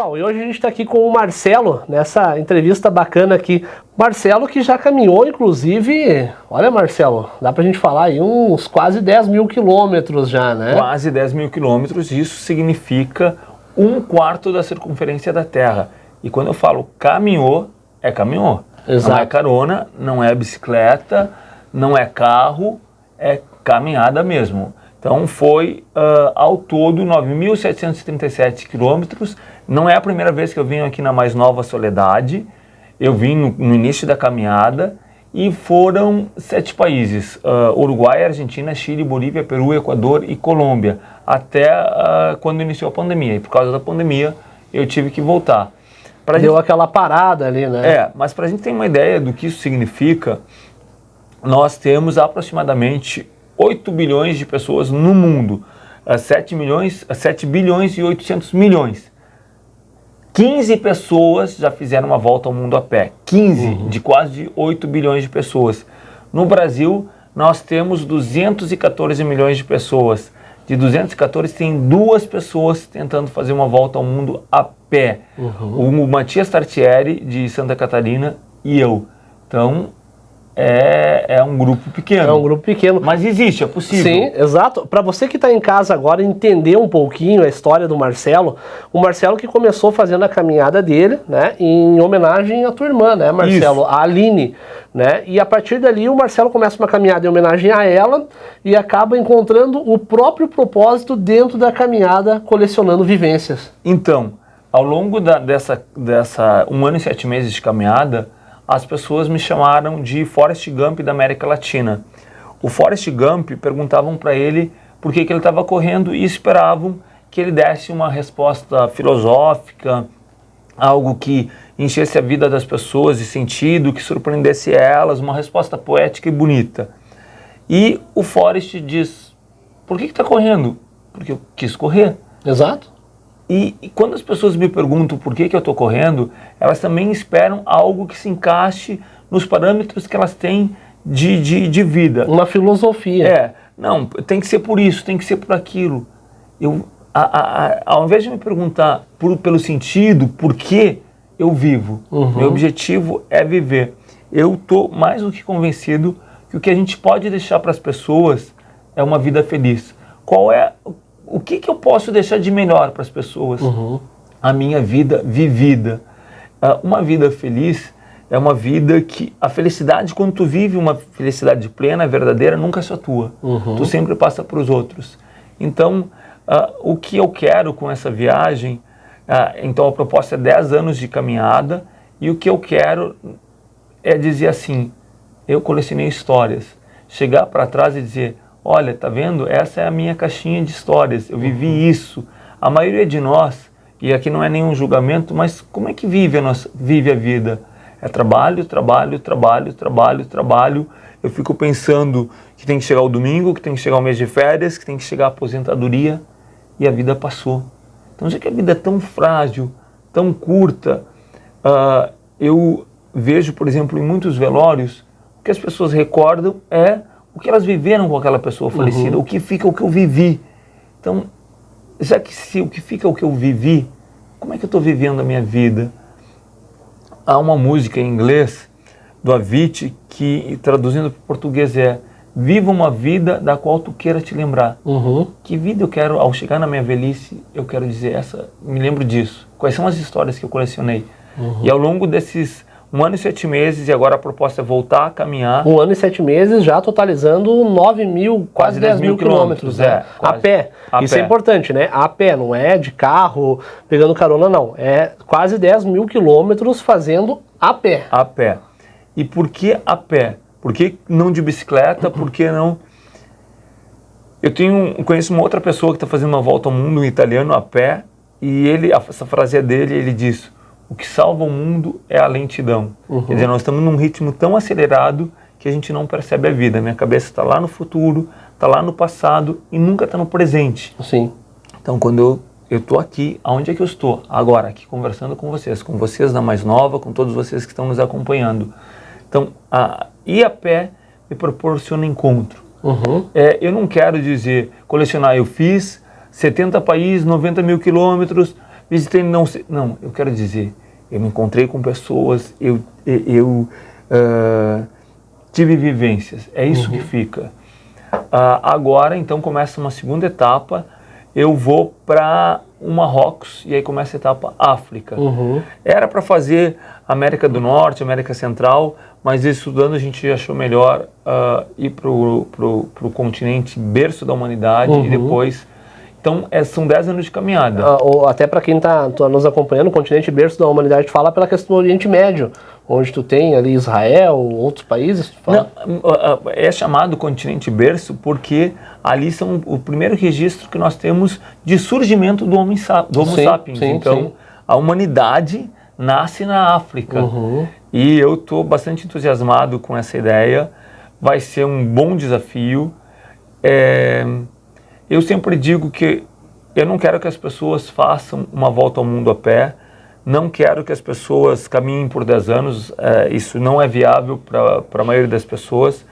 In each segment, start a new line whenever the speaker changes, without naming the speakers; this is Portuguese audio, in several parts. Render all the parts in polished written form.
pessoal, e hoje a gente está aqui com o Marcelo, nessa entrevista bacana aqui. Marcelo que já caminhou, inclusive, olha Marcelo, dá pra gente falar aí uns quase 10 mil quilômetros já, né?
Quase 10 mil quilômetros, isso significa 1/4 da circunferência da Terra. E quando eu falo caminhou, é caminhou.
Exato.
Não é carona, não é bicicleta, não é carro, é caminhada mesmo. Então foi ao todo 9.737 quilômetros. Não é a primeira vez que eu venho aqui na Mais Nova Soledade. Eu vim no início da caminhada e foram 7 países. Uruguai, Argentina, Chile, Bolívia, Peru, Equador e Colômbia. Até quando iniciou a pandemia. E por causa da pandemia eu tive que voltar.
Deu aquela parada ali, né?
Mas para a gente ter uma ideia do que isso significa, nós temos aproximadamente 8 bilhões de pessoas no mundo, 7 bilhões e 800 milhões. 15 pessoas já fizeram uma volta ao mundo a pé, 15 de quase 8 bilhões de pessoas. No Brasil, nós temos 214 milhões de pessoas. De 214, tem 2 pessoas tentando fazer uma volta ao mundo a pé. O Matias Tartieri, de Santa Catarina, e eu. Então, é um grupo pequeno.
É um grupo pequeno.
Mas existe, é possível.
Sim, exato. Para você que está em casa agora entender um pouquinho a história do Marcelo, o Marcelo que começou fazendo a caminhada dele, né, em homenagem à tua irmã, né, Marcelo? Isso. A Aline, né? E a partir dali o Marcelo começa uma caminhada em homenagem a ela e acaba encontrando o próprio propósito dentro da caminhada, colecionando vivências.
Então, ao longo dessa 1 ano e 7 meses de caminhada, as pessoas me chamaram de Forrest Gump da América Latina. O Forrest Gump perguntavam para ele por que ele estava correndo e esperavam que ele desse uma resposta filosófica, algo que enchesse a vida das pessoas de sentido, que surpreendesse elas, uma resposta poética e bonita. E o Forrest diz, por que está correndo? Porque eu quis correr.
Exato.
E quando as pessoas me perguntam por que eu estou correndo, elas também esperam algo que se encaixe nos parâmetros que elas têm de vida.
Uma filosofia.
Não, tem que ser por isso, tem que ser por aquilo. Ao invés de me perguntar pelo sentido, por que eu vivo, meu objetivo é viver. Eu estou mais do que convencido que o que a gente pode deixar para as pessoas é uma vida feliz. O que eu posso deixar de melhor para as pessoas? A minha vida vivida. Uma vida feliz é uma vida que a felicidade, quando tu vive uma felicidade plena, verdadeira, nunca é só tua. Tu sempre passa para os outros. Então, o que eu quero com essa viagem, então a proposta é 10 anos de caminhada, e o que eu quero é dizer assim, eu colecionei histórias. Chegar para trás e dizer, olha, tá vendo? Essa é a minha caixinha de histórias, eu vivi isso. A maioria de nós, e aqui não é nenhum julgamento, mas como é que vive a vida? É trabalho, trabalho, trabalho, trabalho, trabalho. Eu fico pensando que tem que chegar o domingo, que tem que chegar o mês de férias, que tem que chegar a aposentadoria, e a vida passou. Então, já que a vida é tão frágil, tão curta, eu vejo, por exemplo, em muitos velórios, o que as pessoas recordam é o que elas viveram com aquela pessoa falecida, o que fica o que eu vivi. Então, já que se o que fica é o que eu vivi, como é que eu estou vivendo a minha vida? Há uma música em inglês do Avicii que, traduzindo para o português, é viva uma vida da qual tu queira te lembrar. Que vida eu quero, ao chegar na minha velhice, eu quero dizer, me lembro disso. Quais são as histórias que eu colecionei? E ao longo desses 1 ano e 7 meses, e agora a proposta é voltar a caminhar.
1 ano e 7 meses, já totalizando 9 mil, quase 10 mil quilômetros. A pé. Isso é importante, né? A pé, não é de carro, pegando carona, não. É quase 10 mil quilômetros fazendo a pé.
A pé. E por que a pé? Por que não de bicicleta? Por que não... Eu conheço uma outra pessoa que está fazendo uma volta ao mundo, um italiano, a pé, e essa frase é dele, ele diz... O que salva o mundo é a lentidão. Quer dizer, nós estamos num ritmo tão acelerado que a gente não percebe a vida. Minha cabeça está lá no futuro, está lá no passado e nunca está no presente.
Sim.
Então, quando eu estou aqui, aonde é que eu estou? Agora, aqui conversando com vocês da Mais Nova, com todos vocês que estão nos acompanhando. Então, ir a pé me proporciona encontro. Eu não quero dizer, colecionar, eu fiz 70 países, 90 mil quilômetros, visitei, não, eu quero dizer, eu me encontrei com pessoas, eu tive vivências, é isso que fica. Agora, então, começa uma segunda etapa, eu vou para o Marrocos e aí começa a etapa África. Era para fazer América do Norte, América Central, mas estudando a gente achou melhor ir para o continente berço da humanidade e depois... Então, são 10 anos de caminhada.
Até para quem está nos acompanhando, o continente berço da humanidade fala pela questão do Oriente Médio, onde tu tem ali Israel, outros países.
Não, é chamado continente berço porque ali são o primeiro registro que nós temos de surgimento do Homo sapiens. Então, a humanidade nasce na África. E eu estou bastante entusiasmado com essa ideia. Vai ser um bom desafio. Eu sempre digo que eu não quero que as pessoas façam uma volta ao mundo a pé, não quero que as pessoas caminhem por 10 anos, isso não é viável para a maioria das pessoas,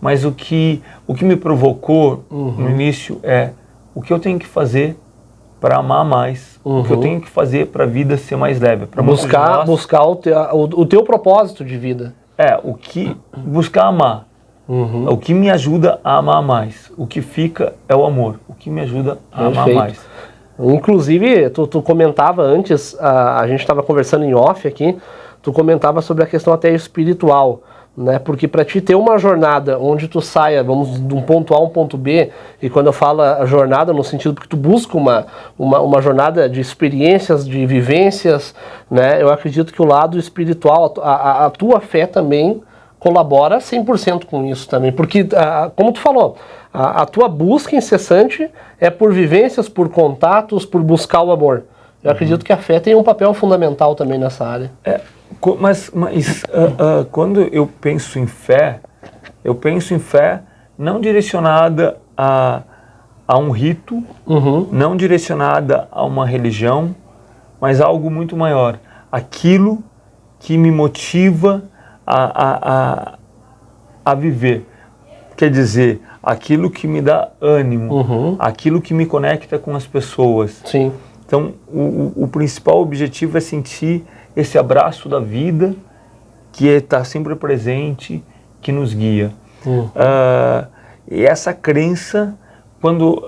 mas o que me provocou no início é o que eu tenho que fazer para amar mais, o que eu tenho que fazer para a vida ser mais leve. Para
buscar o teu propósito de vida.
Buscar amar. O que me ajuda a amar mais, o que fica é o amor, o que me ajuda a amar mais.
Inclusive, tu comentava antes, a gente estava conversando em off aqui, tu comentava sobre a questão até espiritual, né? Porque para ti ter uma jornada onde tu saia, vamos, de um ponto A a um ponto B, e quando eu falo a jornada no sentido porque tu busca uma jornada de experiências, de vivências, né? Eu acredito que o lado espiritual, a tua fé também colabora 100% com isso também, porque, como tu falou, a tua busca incessante é por vivências, por contatos, por buscar o amor. Eu acredito que a fé tem um papel fundamental também nessa área.
Mas quando eu penso em fé não direcionada a um rito, não direcionada a uma religião, mas a algo muito maior. Aquilo que me motiva a viver. Quer dizer, aquilo que me dá ânimo, aquilo que me conecta com as pessoas.
Sim.
Então, o principal objetivo é sentir esse abraço da vida que está sempre presente, que nos guia. E essa crença, quando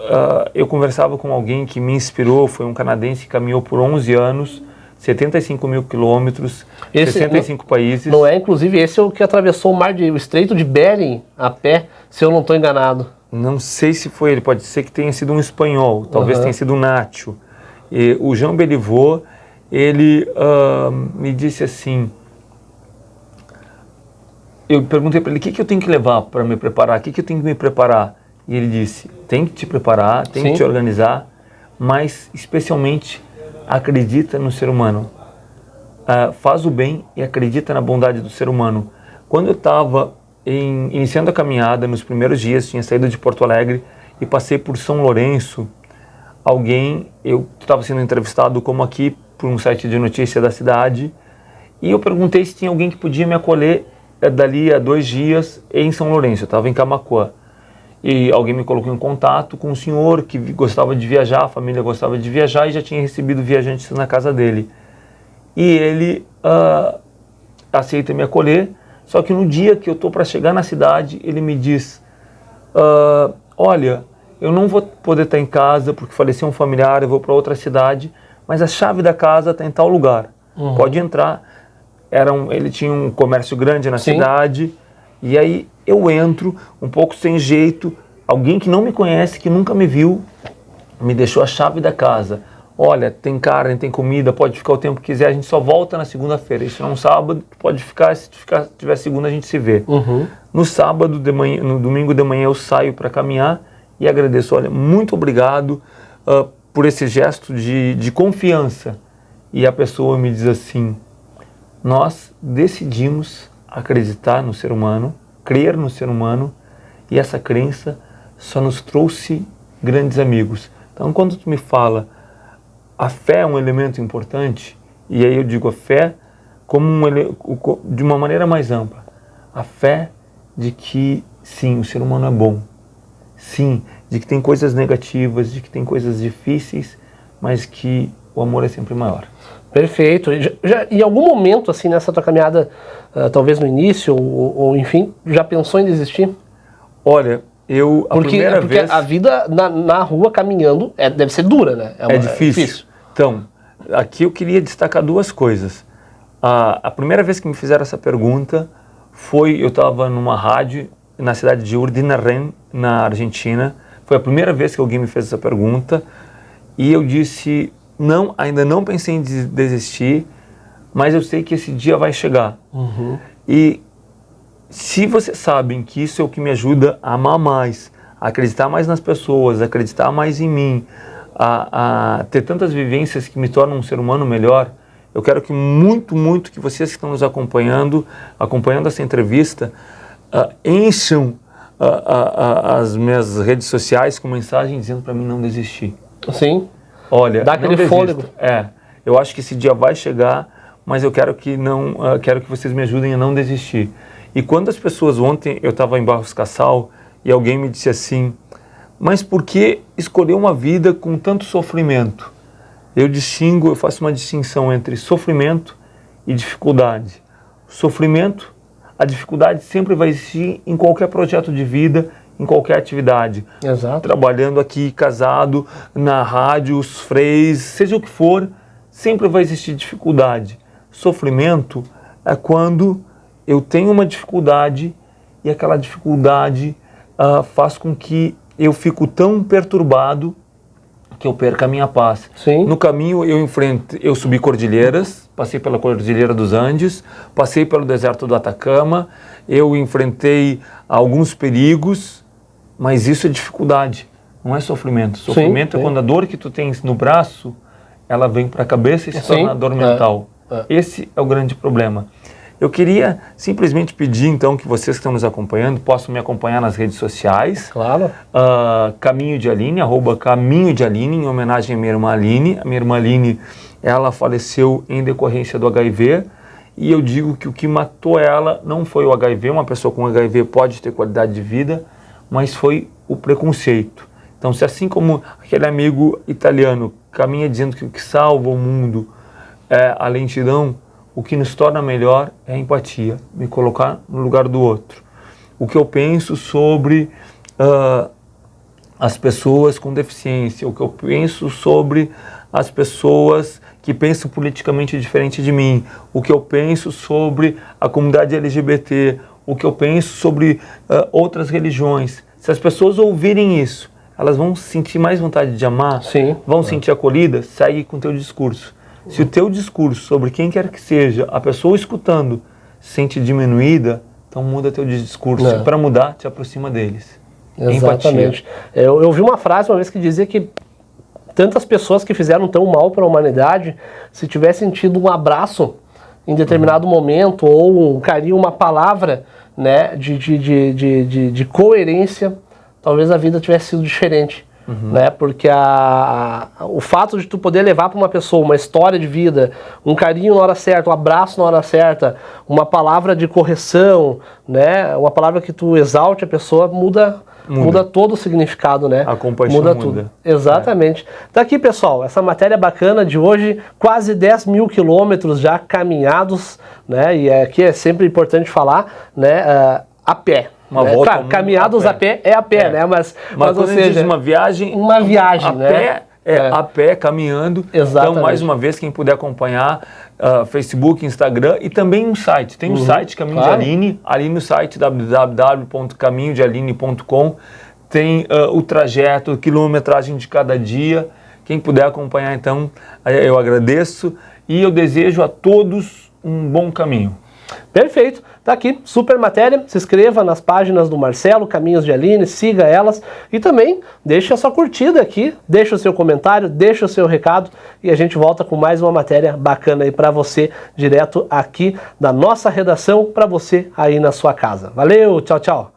eu conversava com alguém que me inspirou, foi um canadense que caminhou por 11 anos, 75 mil quilômetros, 65 países.
Não é, inclusive, esse é o que atravessou o Estreito de Bering a pé, se eu não estou enganado.
Não sei se foi ele, pode ser que tenha sido um espanhol, talvez tenha sido um Nacho. E o Jean Beliveau, ele me disse assim, eu perguntei para ele, o que eu tenho que levar para me preparar, o que eu tenho que me preparar? E ele disse, tem que te preparar, tem que te organizar, mas especialmente acredita no ser humano, faz o bem e acredita na bondade do ser humano. Quando eu estava iniciando a caminhada, nos primeiros dias, tinha saído de Porto Alegre e passei por São Lourenço, eu estava sendo entrevistado como aqui por um site de notícia da cidade, e eu perguntei se tinha alguém que podia me acolher dali a 2 dias em São Lourenço. Eu estava em Camaquã. E alguém me colocou em contato com um senhor que gostava de viajar, a família gostava de viajar e já tinha recebido viajantes na casa dele. E ele aceita me acolher, só que no dia que eu estou para chegar na cidade, ele me diz, olha, eu não vou poder estar em casa porque faleceu um familiar, eu vou para outra cidade, mas a chave da casa está em tal lugar, pode entrar. Ele tinha um comércio grande na cidade, e aí eu entro, um pouco sem jeito, alguém que não me conhece, que nunca me viu, me deixou a chave da casa. Olha, tem carne, tem comida, pode ficar o tempo que quiser, a gente só volta na segunda-feira. Isso é um sábado, pode ficar, se tiver segunda a gente se vê. No sábado de manhã, no domingo de manhã eu saio para caminhar e agradeço. Olha, muito obrigado por esse gesto de confiança. E a pessoa me diz assim, nós decidimos acreditar no ser humano, crer no ser humano, e essa crença só nos trouxe grandes amigos. Então, quando tu me fala, a fé é um elemento importante, e aí eu digo a fé como de uma maneira mais ampla. A fé de que, sim, o ser humano é bom. Sim, de que tem coisas negativas, de que tem coisas difíceis, mas que o amor é sempre maior.
Perfeito. Em algum momento, assim, nessa tua caminhada, talvez no início, ou enfim, já pensou em desistir?
Olha, porque
a vida na rua caminhando deve ser dura, né?
É difícil. Então, aqui eu queria destacar duas coisas. A primeira vez que me fizeram essa pergunta eu estava numa rádio na cidade de Urdinarren, na Argentina. Foi a primeira vez que alguém me fez essa pergunta e eu disse, não, ainda não pensei em desistir, mas eu sei que esse dia vai chegar. E se vocês sabem que isso é o que me ajuda a amar mais, a acreditar mais nas pessoas, a acreditar mais em mim, a ter tantas vivências que me tornam um ser humano melhor, eu quero que muito que vocês que estão nos acompanhando essa entrevista, encham as minhas redes sociais com mensagem dizendo para mim não desistir.
Sim.
Olha,
dá aquele fôlego.
Eu acho que esse dia vai chegar, mas eu quero que quero que vocês me ajudem a não desistir. E quando as pessoas, ontem eu estava em Barros Cassal e alguém me disse assim, mas por que escolher uma vida com tanto sofrimento? Eu faço uma distinção entre sofrimento e dificuldade. Sofrimento, a dificuldade sempre vai existir em qualquer projeto de vida, em qualquer atividade.
Exato.
Trabalhando aqui, casado, na rádio, os freios, seja o que for, sempre vai existir dificuldade. Sofrimento é quando eu tenho uma dificuldade e aquela dificuldade faz com que eu fico tão perturbado que eu perca a minha paz.
Sim.
No caminho eu subi cordilheiras, passei pela Cordilheira dos Andes, passei pelo deserto do Atacama, eu enfrentei alguns perigos, mas isso é dificuldade, não é sofrimento. Sofrimento é quando a dor que tu tens no braço, ela vem para a cabeça e se torna dor mental. Esse é o grande problema. Eu queria simplesmente pedir, então, que vocês que estão nos acompanhando possam me acompanhar nas redes sociais.
Claro.
Caminho de Aline, @Caminho de Aline, em homenagem à minha irmã Aline. A minha irmã Aline, ela faleceu em decorrência do HIV. E eu digo que o que matou ela não foi o HIV. Uma pessoa com HIV pode ter qualidade de vida, mas foi o preconceito. Então, se assim como aquele amigo italiano caminha dizendo que o que salva o mundo é a lentidão, o que nos torna melhor é a empatia, me colocar no lugar do outro. O que eu penso sobre as pessoas com deficiência, o que eu penso sobre as pessoas que pensam politicamente diferente de mim, o que eu penso sobre a comunidade LGBT, o que eu penso sobre outras religiões. Se as pessoas ouvirem isso, elas vão sentir mais vontade de amar, vão sentir acolhidas, segue com o teu discurso. Se o teu discurso sobre quem quer que seja, a pessoa escutando, se sente diminuída, então muda teu discurso. Para mudar, te aproxima deles.
Exatamente. Eu ouvi uma frase uma vez que dizia que tantas pessoas que fizeram tão mal para a humanidade, se tivessem tido um abraço em determinado momento, ou um carinho, uma palavra, né, de coerência, talvez a vida tivesse sido diferente. Né? Porque o fato de tu poder levar para uma pessoa uma história de vida, um carinho na hora certa, um abraço na hora certa, uma palavra de correção, né? Uma palavra que tu exalte a pessoa, muda todo o significado, né?
A compaixão muda tudo.
Exatamente. Tá aqui, pessoal, essa matéria bacana de hoje, quase 10 mil quilômetros já caminhados, né? E aqui é sempre importante falar, né? A pé. Claro, caminhados a pé é a pé, né? Mas
ou seja, diz uma viagem,
né?
A pé, caminhando.
Exatamente.
Então, mais uma vez, quem puder acompanhar, Facebook, Instagram e também um site. Tem um site, Caminho de Aline, ali no site www.caminhodealine.com. Tem o trajeto, a quilometragem de cada dia. Quem puder acompanhar, então, eu agradeço e eu desejo a todos um bom caminho.
Perfeito, tá aqui, super matéria, se inscreva nas páginas do Marcelo, Caminhos de Aline, siga elas e também deixe a sua curtida aqui, deixe o seu comentário, deixe o seu recado e a gente volta com mais uma matéria bacana aí pra você, direto aqui da nossa redação, pra você aí na sua casa. Valeu, tchau, tchau!